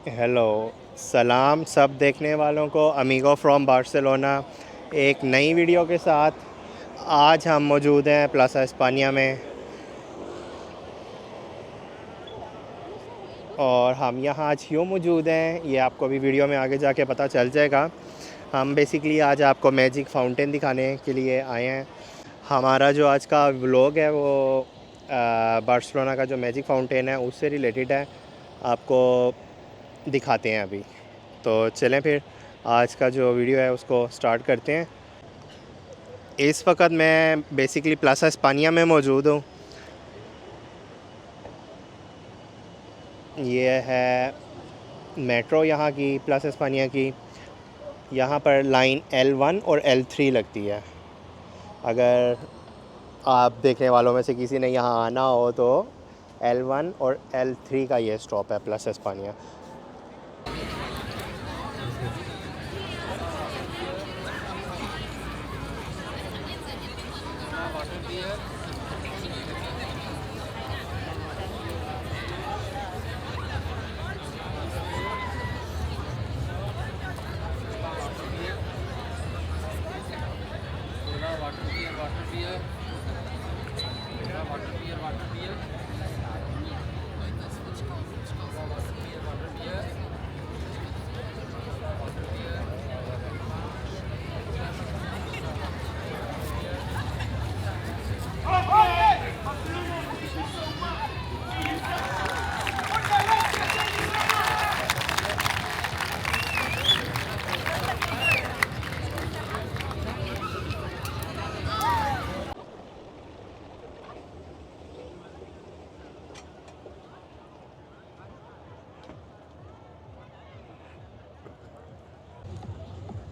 Hello, सलाम सब देखने वालों को। अमीगो फ्रॉम बार्सिलोना एक नई वीडियो के साथ। आज हम मौजूद हैं प्लाज़ा इस्पानिया में और हम यहाँ आज क्यों मौजूद हैं ये आपको अभी वीडियो में आगे जाके पता चल जाएगा। हम बेसिकली आज आपको मैजिक फाउंटेन दिखाने के लिए आए हैं। हमारा जो आज का व्लॉग है वो बार्सिलोना का जो मैजिक फाउंटेन है उससे रिलेटेड है। आपको दिखाते हैं अभी। तो चलें फिर आज का जो वीडियो है उसको स्टार्ट करते हैं। इस वक्त मैं बेसिकली प्लाज़ा इस्पानिया में मौजूद हूँ। ये है मेट्रो यहाँ की, प्लाज़ा इस्पानिया की। यहाँ पर लाइन L1 और L3 लगती है। अगर आप देखने वालों में से किसी ने यहाँ आना हो तो L1 और L3 का ये स्टॉप है प्लाज़ा इस्पानिया।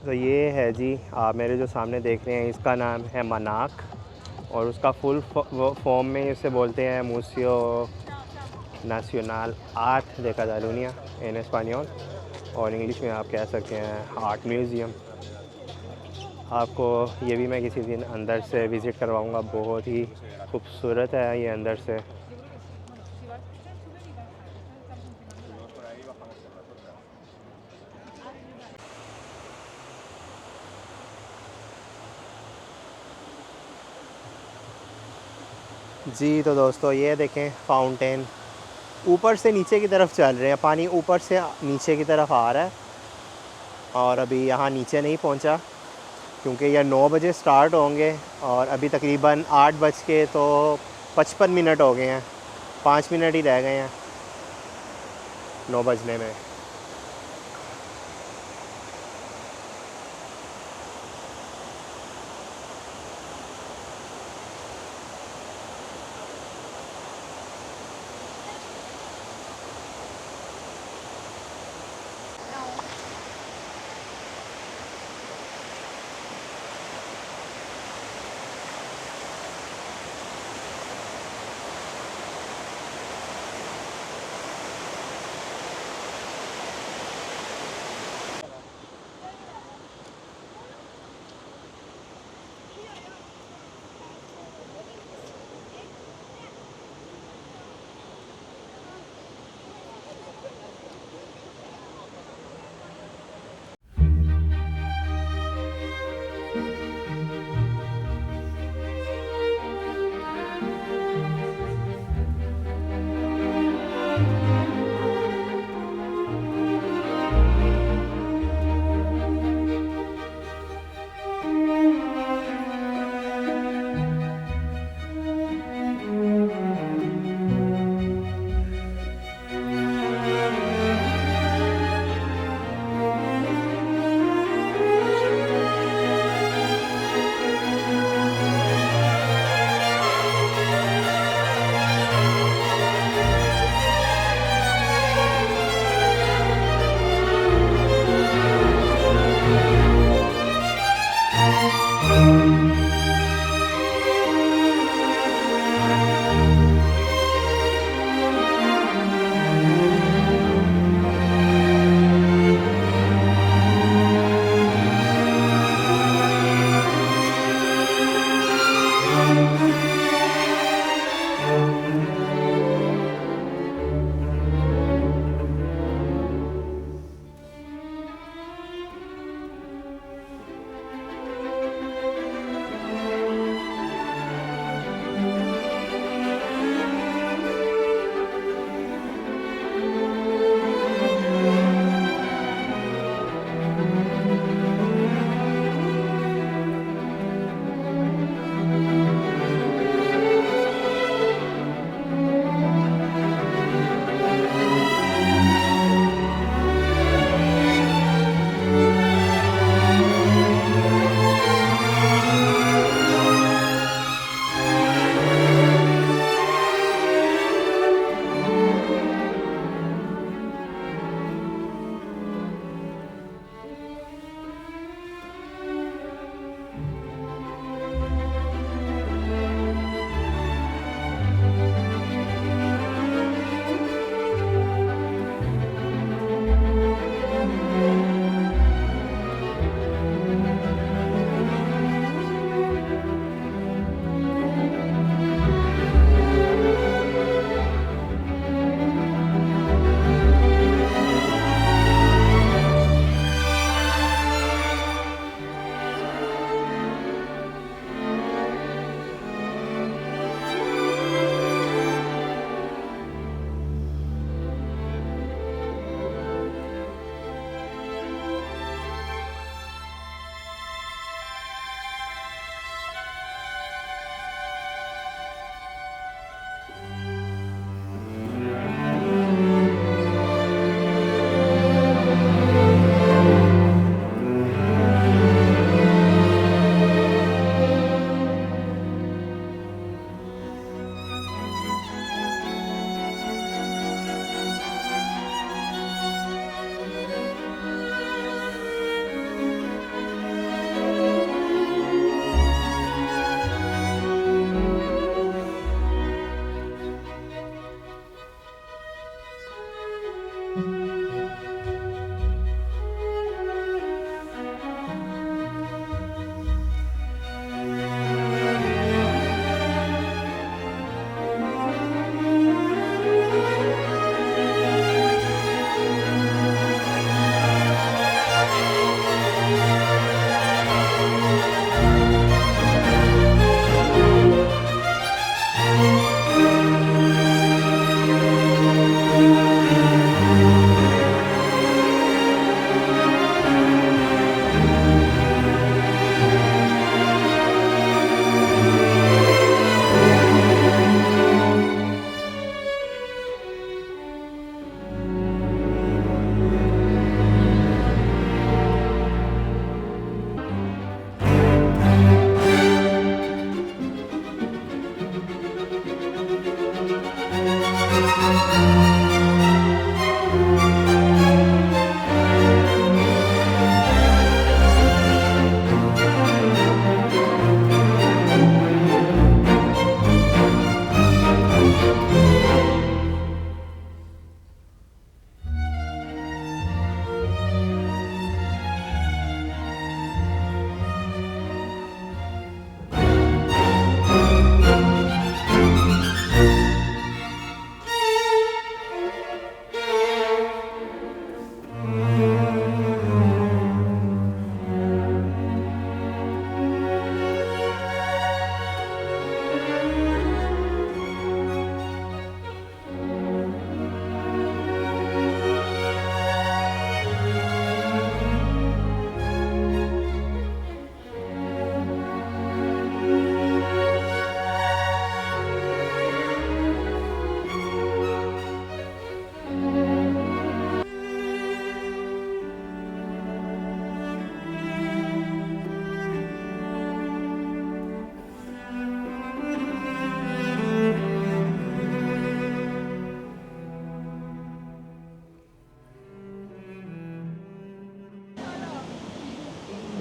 तो ये है जी, आप मेरे जो सामने देख रहे हैं इसका नाम है मनाक और उसका फुल फॉर्म में इसे बोलते हैं मूसियो नेशनल आर्ट de Cataluña इन español, और इंग्लिश में आप कह सकते हैं आर्ट म्यूज़ियम। आपको ये भी मैं किसी दिन अंदर से विज़िट करवाऊंगा। बहुत ही खूबसूरत है ये अंदर से। जी तो दोस्तों ये देखें फाउंटेन ऊपर से नीचे की तरफ चल रहे हैं। पानी ऊपर से नीचे की तरफ आ रहा है और अभी यहाँ नीचे नहीं पहुँचा क्योंकि यह 9 बजे स्टार्ट होंगे और अभी तकरीबन 8 बज के तो 55 मिनट हो गए हैं। 5 मिनट ही रह गए हैं 9 बजने में।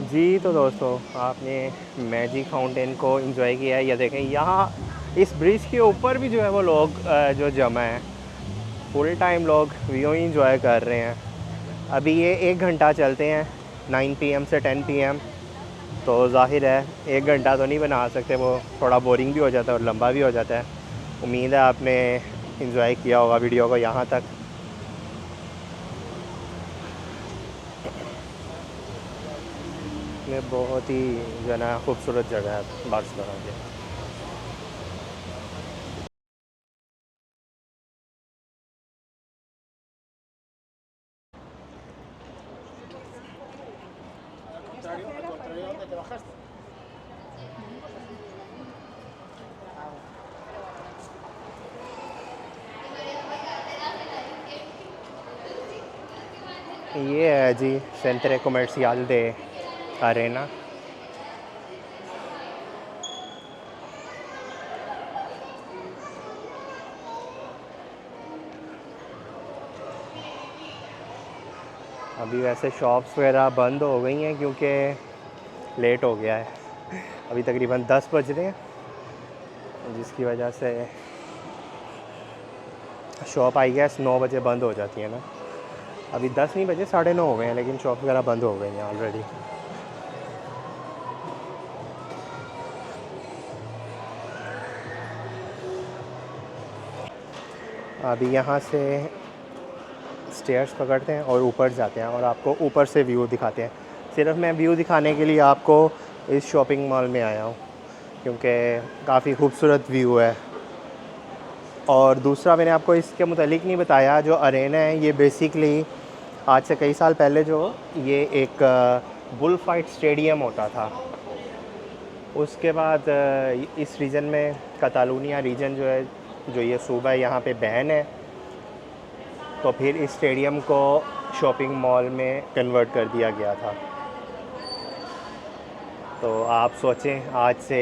जी तो दोस्तों, आपने मैजिक फाउंटेन को एंजॉय किया है। या देखें यहाँ इस ब्रिज के ऊपर भी जो है वो लोग जो जमा हैं, फुल टाइम लोग व्यू ही इंजॉय कर रहे हैं। अभी ये 1 घंटा चलते हैं 9 PM से 10 PM, तो जाहिर है 1 घंटा तो नहीं बना सकते, वो थोड़ा बोरिंग भी हो जाता है और लंबा भी हो जाता है। उम्मीद है आपने इंजॉय किया होगा वीडियो को यहाँ तक। ये बहुत ही जो है ना खूबसूरत जगह है बार्सिलोना की। ये है जी सेंट्रे कमर्शियल दे अरेना। अभी वैसे शॉप्स वगैरह बंद हो गई हैं क्योंकि लेट हो गया है। अभी तकरीबन 10 बज रहे हैं, जिसकी वजह से शॉप आई गेस 9 बजे बंद हो जाती है ना। अभी 10 नहीं बजे, 9:30 हो गए हैं, लेकिन शॉप वगैरह बंद हो गई हैं ऑलरेडी। अभी यहाँ से स्टेयर्स पकड़ते हैं और ऊपर जाते हैं और आपको ऊपर से व्यू दिखाते हैं। सिर्फ मैं व्यू दिखाने के लिए आपको इस शॉपिंग मॉल में आया हूँ क्योंकि काफ़ी खूबसूरत व्यू है। और दूसरा मैंने आपको इसके मुतालिक नहीं बताया, जो अरेना है ये बेसिकली आज से कई साल पहले जो ये एक बुल फाइट स्टेडियम होता था। उसके बाद इस रीजन में कतालूनिया रीजन जो है, जो ये सूबा है, यहाँ पे बैन है, तो फिर इस स्टेडियम को शॉपिंग मॉल में कन्वर्ट कर दिया गया था। तो आप सोचें आज से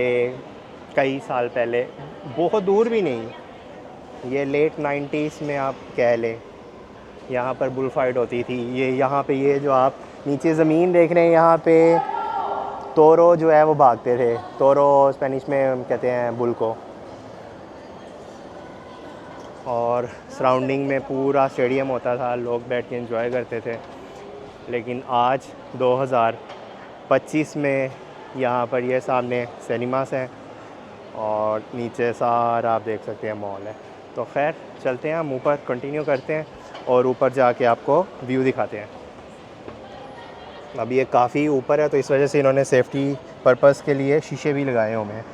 कई साल पहले, बहुत दूर भी नहीं, ये लेट 90s में आप कह लें, यहाँ पर बुल फाइट होती थी। ये यहाँ पे ये जो आप नीचे ज़मीन देख रहे हैं, यहाँ पे तोरो जो है वो भागते थे। तोरो स्पेनिश में हम कहते हैं बुल को। और सराउंडिंग में पूरा स्टेडियम होता था, लोग बैठ के एंजॉय करते थे। लेकिन आज 2025 में यहाँ पर ये सामने सिनेमास हैं और नीचे सारा आप देख सकते हैं मॉल है। तो खैर चलते हैं, हम ऊपर कंटिन्यू करते हैं और ऊपर जाके आपको व्यू दिखाते हैं। अभी ये काफ़ी ऊपर है तो इस वजह से इन्होंने सेफ्टी पर्पज़ के लिए शीशे भी लगाए हुए हैं।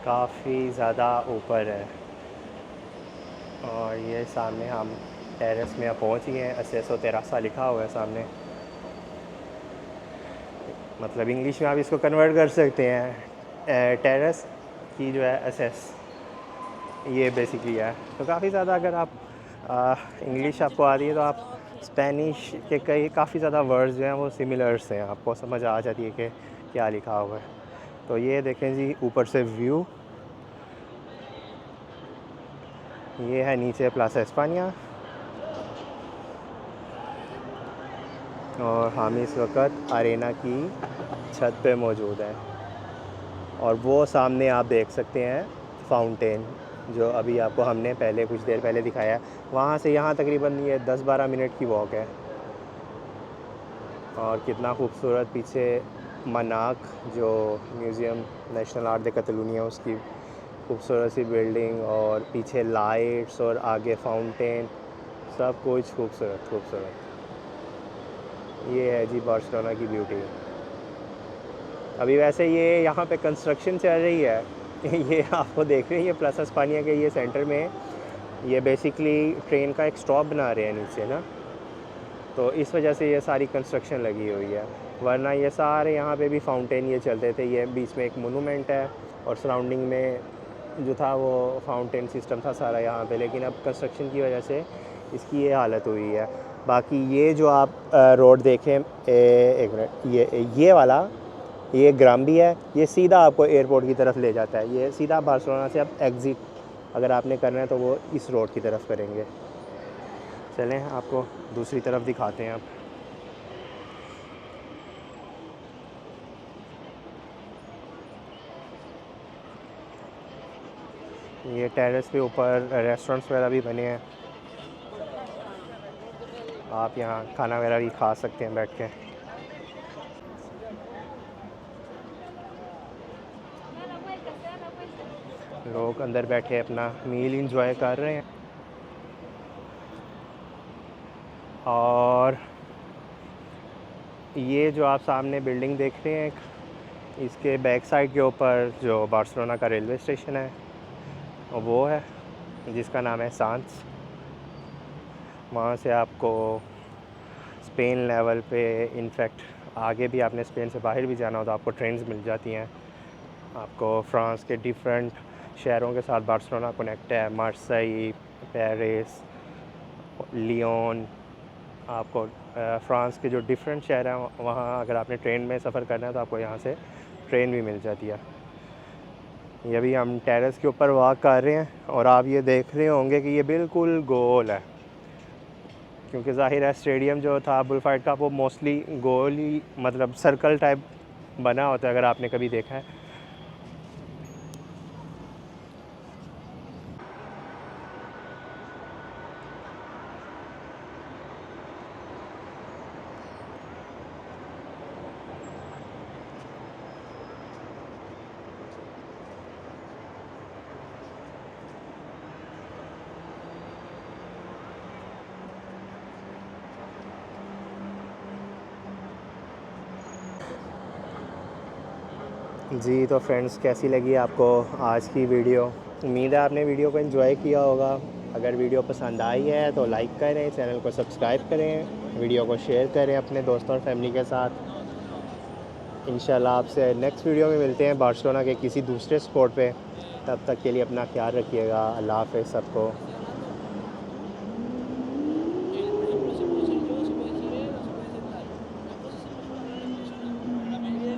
काफ़ी ज़्यादा ऊपर है। और ये सामने हम टेरेस में पहुंच गए हैं। असेसो तेरासा लिखा हुआ है सामने, मतलब इंग्लिश में आप इसको कन्वर्ट कर सकते हैं टेरेस की जो है असेस, ये बेसिकली है। तो काफ़ी ज़्यादा अगर आप इंग्लिश आपको आ रही है तो आप स्पेनिश के कई काफ़ी ज़्यादा वर्ड्स जो हैं वो सिमिलर्स हैं, आपको समझ आ जाती है कि क्या लिखा हुआ है। तो ये देखें जी ऊपर से व्यू, ये है नीचे प्लाजा एस्पानिया, और हम इस वक्त अरेना की छत पे मौजूद हैं। और वो सामने आप देख सकते हैं फाउंटेन, जो अभी आपको हमने पहले कुछ देर पहले दिखाया है। वहाँ से यहाँ तकरीबन ये 10-12 मिनट की वॉक है। और कितना खूबसूरत पीछे मनाक, जो म्यूज़ियम नेशनल आर्ट दे कतलूनिया, उसकी खूबसूरत सी बिल्डिंग, और पीछे लाइट्स और आगे फाउंटेन, सब कुछ खूबसूरत खूबसूरत। ये है जी बार्सिलोना की ब्यूटी। अभी वैसे ये यहाँ पे कंस्ट्रक्शन चल रही है ये आपको देख रहे हैं, ये प्लाजा एस्पानिया के ये सेंटर में, ये बेसिकली ट्रेन का एक स्टॉप बना रहे हैं नीचे ना, तो इस वजह से ये सारी कंस्ट्रक्शन लगी हुई है। वरना ये सारे यहाँ पे भी फाउंटेन ये चलते थे। ये बीच में एक मोनूमेंट है और सराउंडिंग में जो था वो फाउंटेन सिस्टम था सारा यहाँ पे, लेकिन अब कंस्ट्रक्शन की वजह से इसकी ये हालत हुई है। बाकी ये जो आप रोड देखें, एक मिनट, ये वाला, ये ग्राम्बी है, ये सीधा आपको एयरपोर्ट की तरफ ले जाता है। ये सीधा बार्सिलोना से आप एग्ज़िट अगर आपने करना है तो वो इस रोड की तरफ करेंगे। चलें आपको दूसरी तरफ दिखाते हैं अब। ये टेरेस पे ऊपर रेस्टोरेंट्स वगैरह भी बने हैं, आप यहाँ खाना वगैरह भी खा सकते हैं बैठ के। लोग अंदर बैठे अपना मील इंजॉय कर रहे हैं। और ये जो आप सामने बिल्डिंग देख रहे हैं, इसके बैक साइड के ऊपर जो बार्सिलोना का रेलवे स्टेशन है वो है, जिसका नाम है सांस। वहाँ से आपको स्पेन लेवल पे, इनफैक्ट आगे भी आपने स्पेन से बाहर भी जाना हो तो आपको ट्रेन्स मिल जाती हैं। आपको फ्रांस के डिफरेंट शहरों के साथ बार्सिलोना कनेक्ट है, मार्सेई, पेरिस, लियोन। आपको फ्रांस के जो डिफरेंट शहर हैं वहाँ अगर आपने ट्रेन में सफ़र करना है तो आपको यहाँ से ट्रेन भी मिल जाती है। ये अभी हम टेरेस के ऊपर वॉक कर रहे हैं और आप ये देख रहे होंगे कि ये बिल्कुल गोल है, क्योंकि ज़ाहिर है स्टेडियम जो था बुलफाइड का वो मोस्टली गोल ही, मतलब सर्कल टाइप बना होता है, अगर आपने कभी देखा है। जी तो फ्रेंड्स, कैसी लगी आपको आज की वीडियो? उम्मीद है आपने वीडियो को एंजॉय किया होगा। अगर वीडियो पसंद आई है तो लाइक करें, चैनल को सब्सक्राइब करें, वीडियो को शेयर करें अपने दोस्तों और फैमिली के साथ। इंशाल्लाह आपसे नेक्स्ट वीडियो में मिलते हैं बार्सिलोना के किसी दूसरे स्पॉट पे। तब तक के लिए अपना ख्याल रखिएगा। अल्लाह हाफ़िज़ सबको।